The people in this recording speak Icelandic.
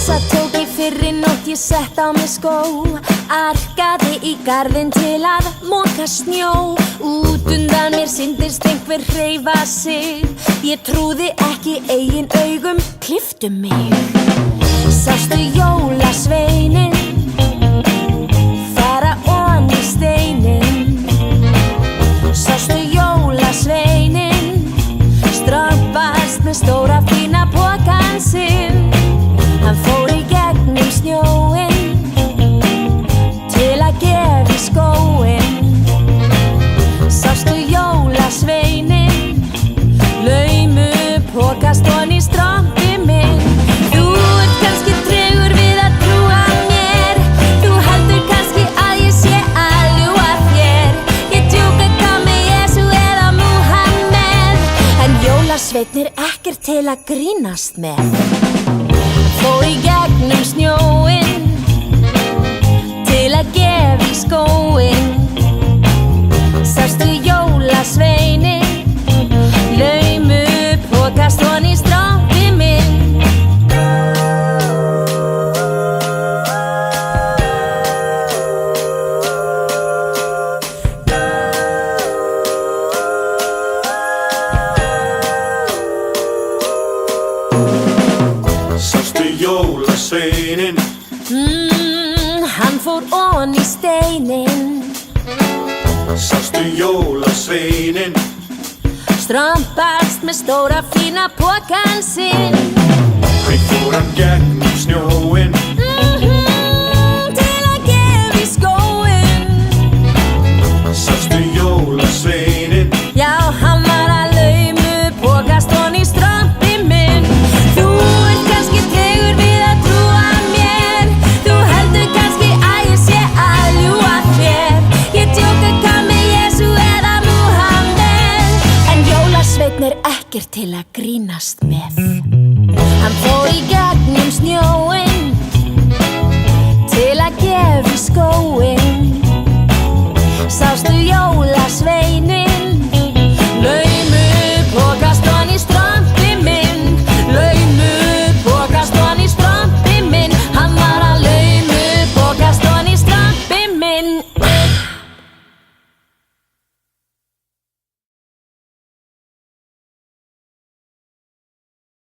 Passa tók í fyrri nótt, ég sett á mig skó. Arkaði í garðinn til að moka snjó. Út undan mér sýndist einhver hreyfa sig. Ég trúði ekki eigin augum, klipptu mig. Sástu jólasveinin fara ofan í steinin. Sástu jólasveinin strompast með stóra fína pokann sinn. Hann fór í gegnum snjóinn til að gefa í skóinn. Sástu jólasveinin laumu pokast ofan í strompi minn. Þú ert kannski tregur við að trúa mér. Þú heldur kannski að ég sé að ljúga þér. Ég djúka hvað með Jesú eða Múhameð, en jólasveinn ekkert til að grínast með. Fór í gegnum snjóinn til að gefa í skóinn. Sástu jólasveinin laumu pokast ofan í strompi minn. Sástu jólasveinin? Hann fór ofan í steinin. Sástu jólasveinin? Strompast með stóra fína pokann sinn. Hví fór hann gegnum snjóinn? Til að gefa í skóinn. Sástu jólasveinin? Já, hann var að laumu pokast ofan í strompi minn. Þú ert kannski tregur við að trúa mér. Þú heldur kannski að ég sé að ljúga þér. Ég djóka hvað með Jesú eða Múhameð, en jólasveinn ekkert til að grínast með.